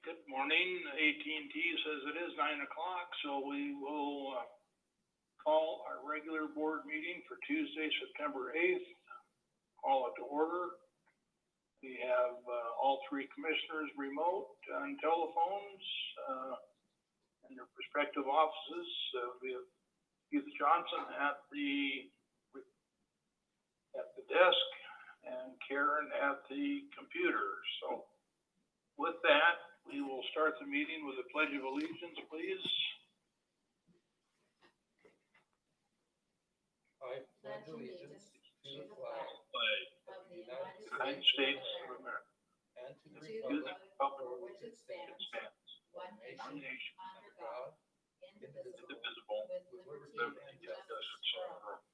Good morning. AT&T says it is 9 o'clock, so we will call our regular board meeting for Tuesday, September 8th. Call it to order. We have all three commissioners remote on telephones in their respective offices. We have Keith Johnson at the desk and Karen at the computer. So with that, we will start the meeting with a pledge of allegiance, please. I pledge allegiance to the flag of the United States of America and to the republic for which it stands, one nation under God, indivisible, with liberty liberty and and justice justice for for all. all.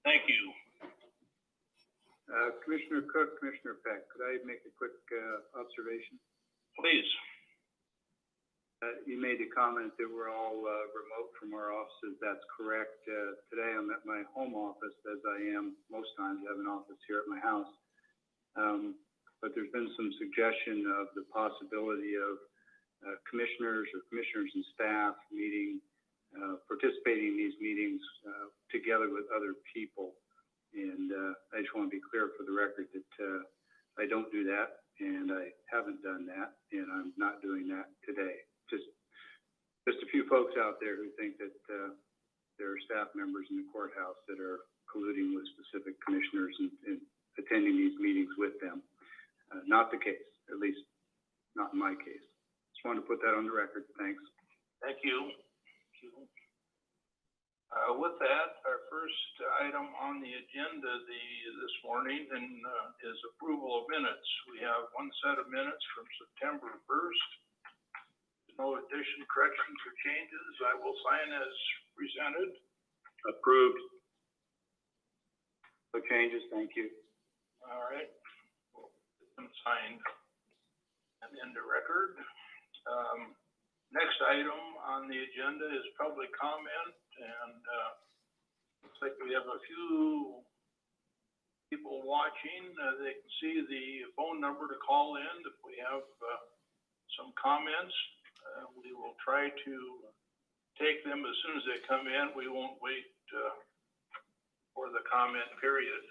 Thank you. Commissioner Cook, Commissioner Peck, could I make a quick observation? Please. You made the comment that we're all remote from our offices. That's correct. Today I'm at my home office, as I am most times. I have an office here at my house. But there's been some suggestion of the possibility of commissioners and staff participating in these meetings together with other people. And I just want to be clear for the record that I don't do that, and I haven't done that, and I'm not doing that today. Just a few folks out there who think that there are staff members in the courthouse that are colluding with specific commissioners and attending these meetings with them. Not the case, at least not in my case. Just wanted to put that on the record. Thanks. Thank you. With that, our first item on the agenda this morning is approval of minutes. We have one set of minutes from September 1st. No addition, corrections, or changes. I will sign as presented. Approved. No changes. Thank you. All right. We'll get them signed and into record. Next item on the agenda is public comment, and looks like we have a few people watching. They can see the phone number to call in if we have some comments. We will try to take them as soon as they come in. We won't wait for the comment period.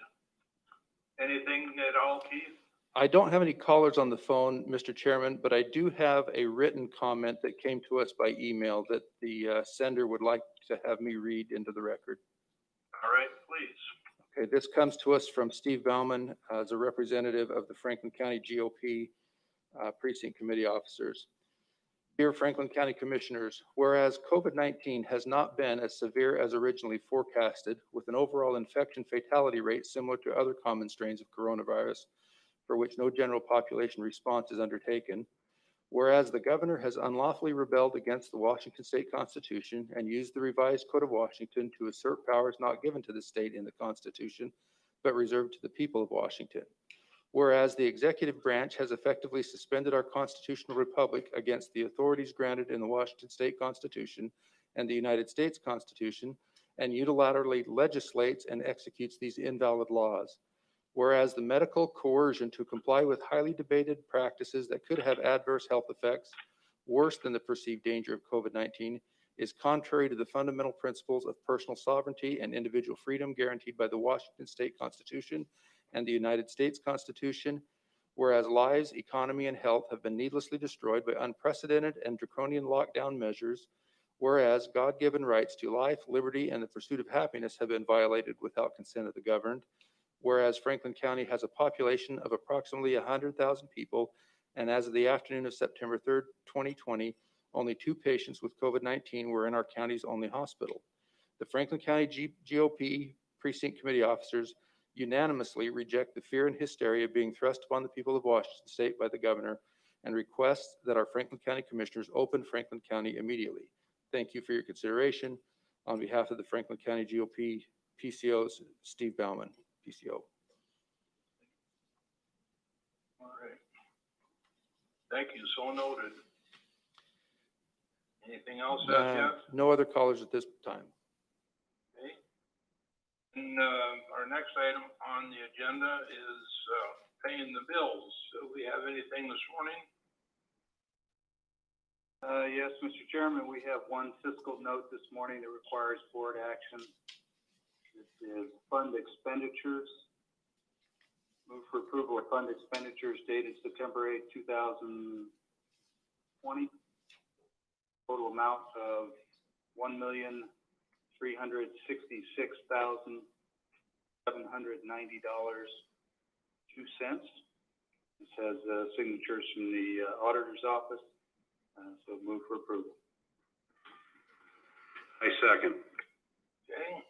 Anything at all, Keith? I don't have any callers on the phone, Mr. Chairman, but I do have a written comment that came to us by email that the sender would like to have me read into the record. All right, please. Okay, this comes to us from Steve Bauman as a representative of the Franklin County GOP Precinct Committee officers. Dear Franklin County Commissioners, whereas COVID-19 has not been as severe as originally forecasted, with an overall infection fatality rate similar to other common strains of coronavirus, for which no general population response is undertaken. Whereas the governor has unlawfully rebelled against the Washington State Constitution and used the revised Code of Washington to assert powers not given to the state in the Constitution, but reserved to the people of Washington. Whereas the executive branch has effectively suspended our constitutional republic against the authorities granted in the Washington State Constitution and the United States Constitution, and unilaterally legislates and executes these invalid laws. Whereas the medical coercion to comply with highly debated practices that could have adverse health effects worse than the perceived danger of COVID-19 is contrary to the fundamental principles of personal sovereignty and individual freedom guaranteed by the Washington State Constitution and the United States Constitution. Whereas lives, economy, and health have been needlessly destroyed by unprecedented and draconian lockdown measures. Whereas God-given rights to life, liberty, and the pursuit of happiness have been violated without consent of the governed. Whereas Franklin County has a population of approximately 100,000 people, and as of the afternoon of September 3rd, 2020, only 2 patients with COVID-19 were in our county's only hospital. The Franklin County GOP Precinct Committee officers unanimously reject the fear and hysteria being thrust upon the people of Washington State by the governor and request that our Franklin County Commissioners open Franklin County immediately. Thank you for your consideration. On behalf of the Franklin County GOP PCOs, Steve Bauman, PCO. All right. Thank you. So noted. Anything else, Jeff? No other callers at this time. Okay. And our next item on the agenda is paying the bills. Do we have anything this morning? Yes, Mr. Chairman, we have one fiscal note this morning that requires board action. This is fund expenditures. Move for approval of fund expenditures dated September 8, 2020. Total amount of $1,366,790.02. This has signatures from the auditor's office, so move for approval. I second. Okay.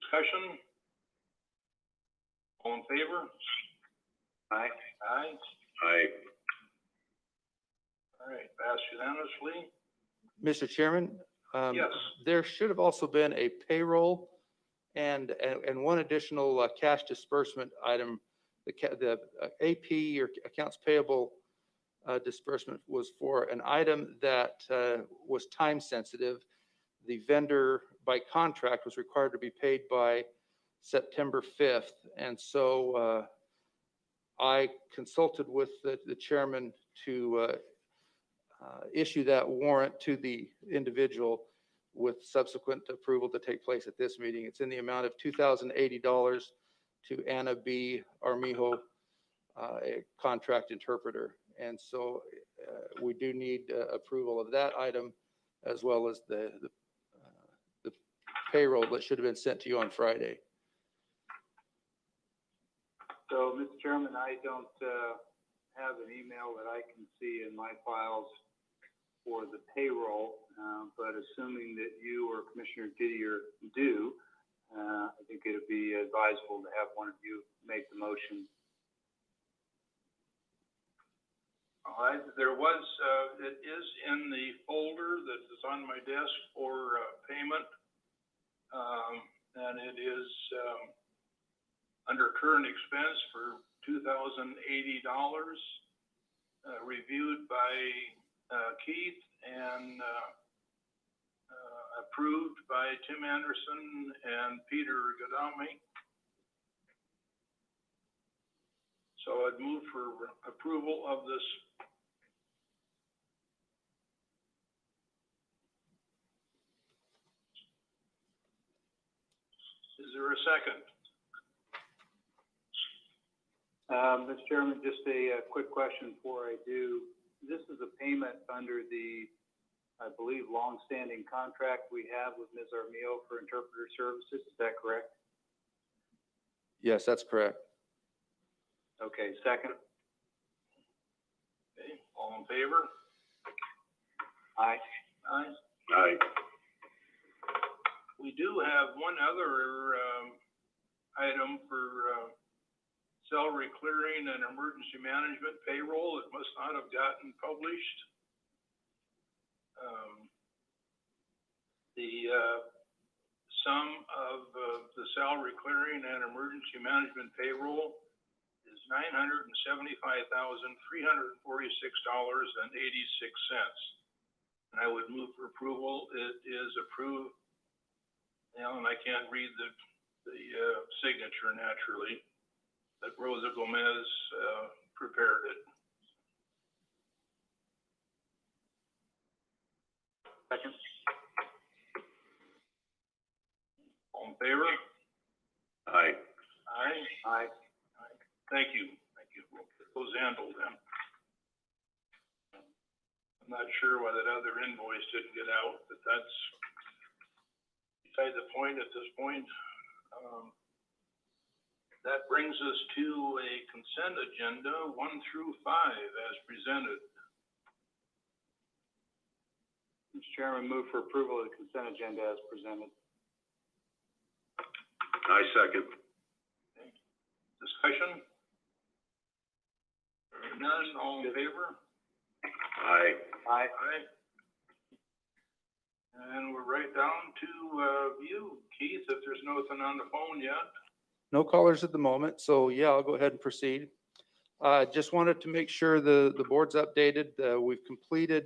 Discussion? All in favor? Aye. Aye. Aye. All right, passed unanimously. Mr. Chairman? Yes. There should have also been a payroll and one additional cash disbursement item. The AP or accounts payable disbursement was for an item that was time sensitive. The vendor by contract was required to be paid by September 5th. And so I consulted with the chairman to issue that warrant to the individual with subsequent approval to take place at this meeting. It's in the amount of $2,080 to Anna B. Armijo, a contract interpreter. And so we do need approval of that item, as well as the payroll that should have been sent to you on Friday. So, Mr. Chairman, I don't have an email that I can see in my files for the payroll, but assuming that you or Commissioner Didier do, I think it would be advisable to have one of you make the motion. All right, there was, it is in the folder that is on my desk for payment. And it is under current expense for $2,080, reviewed by Keith and approved by Tim Anderson and Peter Godami. So I'd move for approval of this. Is there a second? Mr. Chairman, just a quick question before I do. This is a payment under the, I believe, longstanding contract we have with Ms. Armijo for interpreter services. Is that correct? Yes, that's correct. Okay, second. Okay, all in favor? Aye. Aye. Aye. We do have one other item for salary clearing and emergency management payroll. It must not have gotten published. The sum of the salary clearing and emergency management payroll is $975,346.86. And I would move for approval. It is approved. And I can't read the signature naturally, but Rosa Gomez prepared it. Second. All in favor? Aye. Aye. Aye. Thank you. Thank you. We'll get those handled then. I'm not sure why that other invoice didn't get out, but that's beside the point at this point. That brings us to a consent agenda 1 through 5 as presented. Mr. Chairman, move for approval of the consent agenda as presented. I second. Okay. Discussion? None, all in favor? Aye. Aye. Aye. And we're right down to you, Keith, if there's nothing on the phone yet. No callers at the moment, so yeah, I'll go ahead and proceed. Just wanted to make sure the board's updated. We've completed,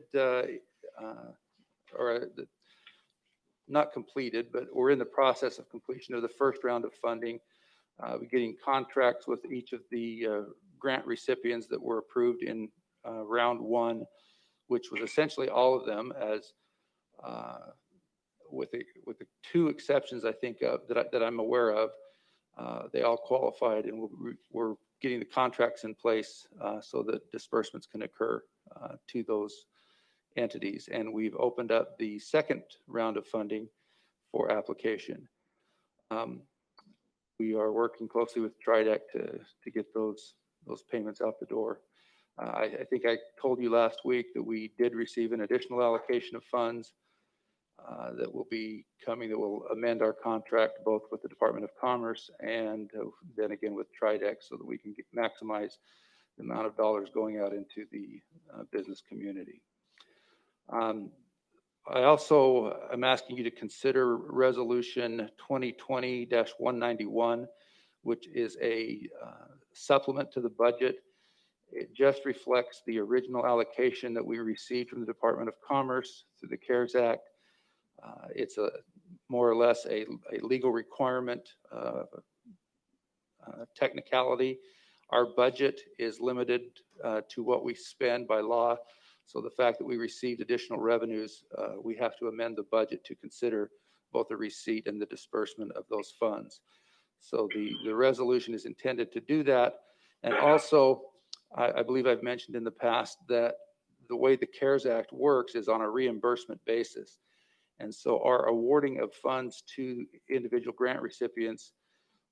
not completed, but we're in the process of completion of the first round of funding. We're getting contracts with each of the grant recipients that were approved in round 1. which was essentially all of them, as with the two exceptions I think of that I'm aware of. They all qualified, and we're getting the contracts in place so that disbursements can occur to those entities. And we've opened up the second round of funding for application. We are working closely with TRIDEC to get those payments out the door. I think I told you last week that we did receive an additional allocation of funds that will be coming, that will amend our contract both with the Department of Commerce and then again with TRIDEC, so that we can maximize the amount of dollars going out into the business community. I also am asking you to consider Resolution 2020-191, which is a supplement to the budget. It just reflects the original allocation that we received from the Department of Commerce through the CARES Act. It's more or less a legal requirement, technicality. Our budget is limited to what we spend by law. So the fact that we received additional revenues, we have to amend the budget to consider both the receipt and the disbursement of those funds. So the resolution is intended to do that. And also, I believe I've mentioned in the past that the way the CARES Act works is on a reimbursement basis. And so our awarding of funds to individual grant recipients,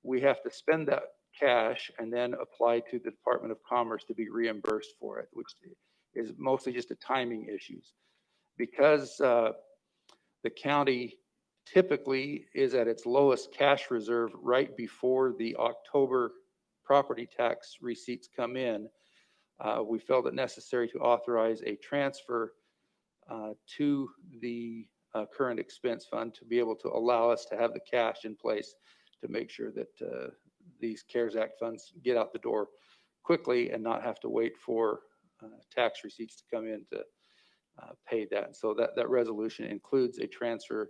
we have to spend that cash and then apply to the Department of Commerce to be reimbursed for it, which is mostly just a timing issues. Because the county typically is at its lowest cash reserve right before the October property tax receipts come in, we felt it necessary to authorize a transfer to the current expense fund to be able to allow us to have the cash in place to make sure that these CARES Act funds get out the door quickly and not have to wait for tax receipts to come in to pay that. So that resolution includes a transfer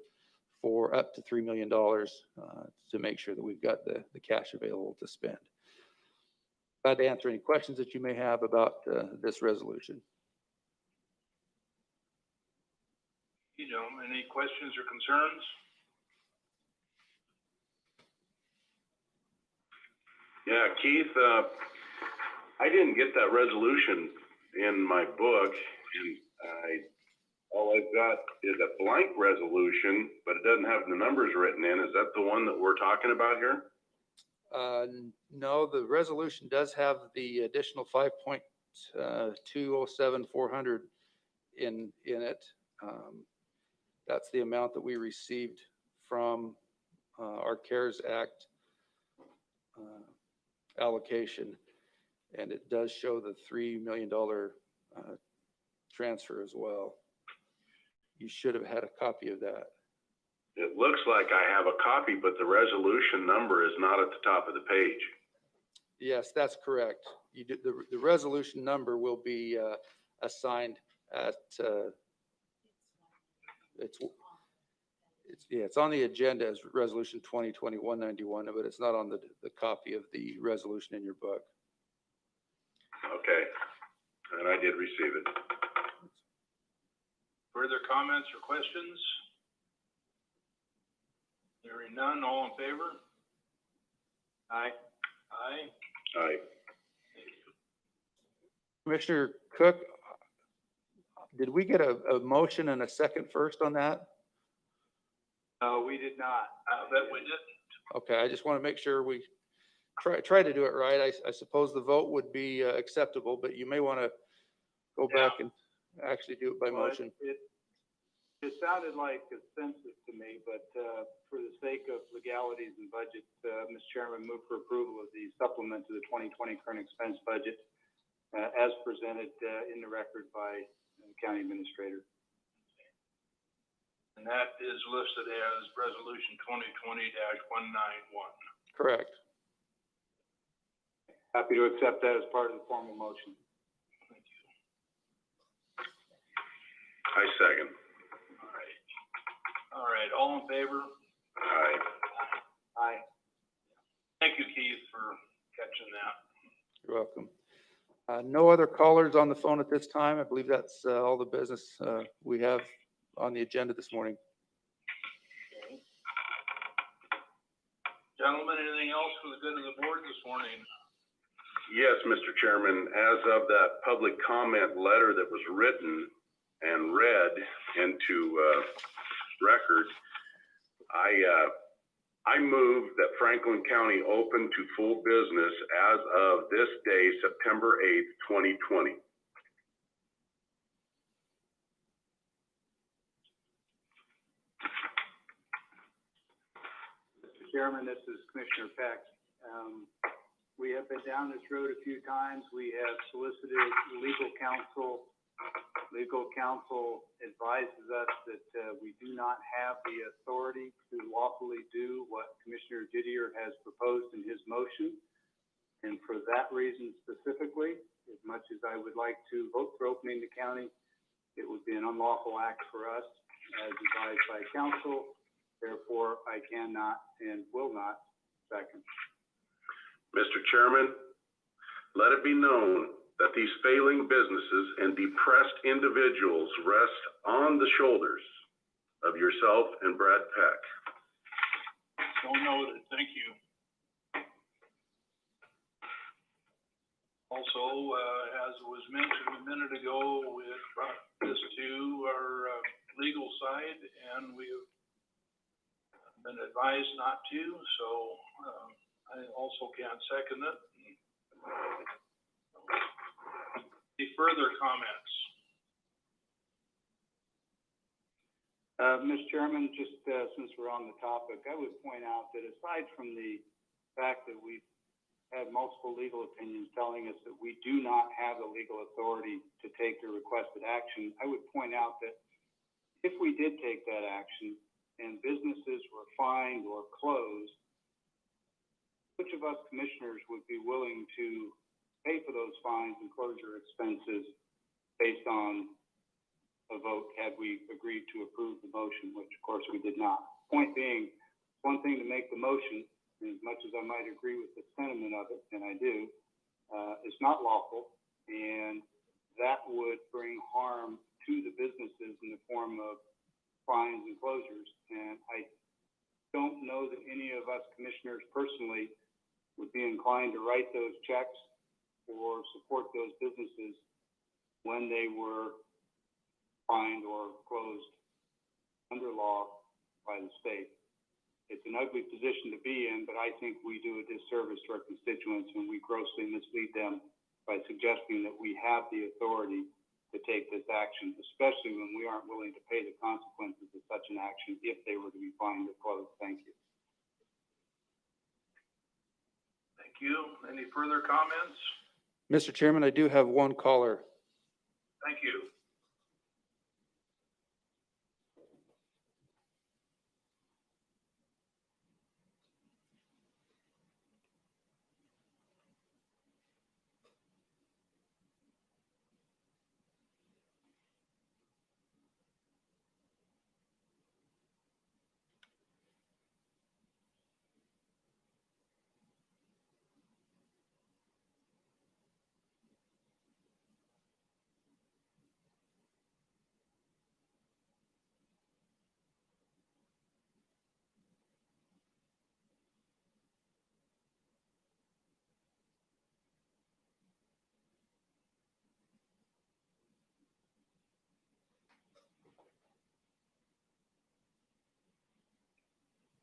for up to $3 million to make sure that we've got the cash available to spend. Glad to answer any questions that you may have about this resolution. Any questions or concerns? Yeah, Keith, I didn't get that resolution in my book, and all I've got is a blank resolution, but it doesn't have the numbers written in. Is that the one that we're talking about here? No, the resolution does have the additional 5.207,400 in it. That's the amount that we received from our CARES Act allocation, and it does show the $3 million transfer as well. You should have had a copy of that. It looks like I have a copy, but the resolution number is not at the top of the page. Yes, that's correct. You did, the resolution number will be assigned at it's on the agenda as resolution 2020-191, but it's not on the copy of the resolution in your book. Okay, and I did receive it. Further comments or questions? Hearing none, all in favor? Aye. Aye. Aye. Commissioner Cook, did we get a motion and a second first on that? We did not. I bet we didn't. Okay, I just want to make sure we try to do it right. I suppose the vote would be acceptable, but you may want to go back and actually do it by motion. It sounded like consensus to me, but for the sake of legalities and budget, Mr. Chairman, move for approval of the supplement to the 2020 current expense budget as presented in the record by the county administrator. And that is listed as resolution 2020-191. Correct. Happy to accept that as part of the formal motion. Thank you. I second. All right, all in favor? Aye. Aye. Thank you, Keith, for catching that. You're welcome. No other callers on the phone at this time. I believe that's all the business we have on the agenda this morning. Gentlemen, anything else for the good of the board this morning? Yes, Mr. Chairman, as of that public comment letter that was written and read into record, I move that Franklin County open to full business as of this day, September 8th, 2020. Mr. Chairman, this is Commissioner Peck. We have been down this road a few times. We have solicited legal counsel. Legal counsel advises us that we do not have the authority to lawfully do what Commissioner Didier has proposed in his motion. And for that reason specifically, as much as I would like to vote for opening the county, it would be an unlawful act for us as advised by counsel. Therefore, I cannot and will not second. Mr. Chairman, let it be known that these failing businesses and depressed individuals rest on the shoulders of yourself and Brad Peck. So noted, thank you. Also, as was mentioned a minute ago, we have brought this to our legal side, and we have been advised not to, so I also can't second it. Any further comments? Mr. Chairman, just since we're on the topic, I would point out that aside from the fact that we've had multiple legal opinions telling us that we do not have the legal authority to take the requested action, I would point out that if we did take that action and businesses were fined or closed, which of us commissioners would be willing to pay for those fines and closure expenses based on a vote had we agreed to approve the motion, which of course we did not. Point being, one thing to make the motion, and as much as I might agree with the sentiment of it, and I do, it's not lawful, and that would bring harm to the businesses in the form of fines and closures. And I don't know that any of us commissioners personally would be inclined to write those checks or support those businesses when they were fined or closed under law by the state. It's an ugly position to be in, but I think we do a disservice to our constituents when we grossly mislead them by suggesting that we have the authority to take this action, especially when we aren't willing to pay the consequences of such an action if they were to be fined or closed. Thank you. Thank you. Any further comments? Mr. Chairman, I do have one caller. Thank you.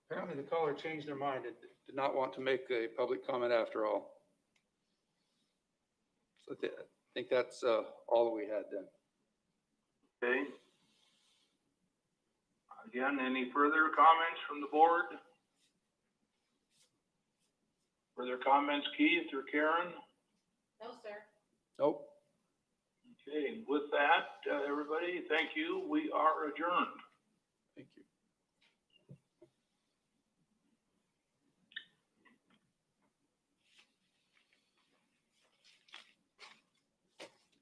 Apparently the caller changed their mind and did not want to make a public comment after all. So I think that's all that we had then. Okay. Again, any further comments from the board? Further comments, Keith or Karen? No, sir. Nope. Okay, with that, everybody, thank you. We are adjourned.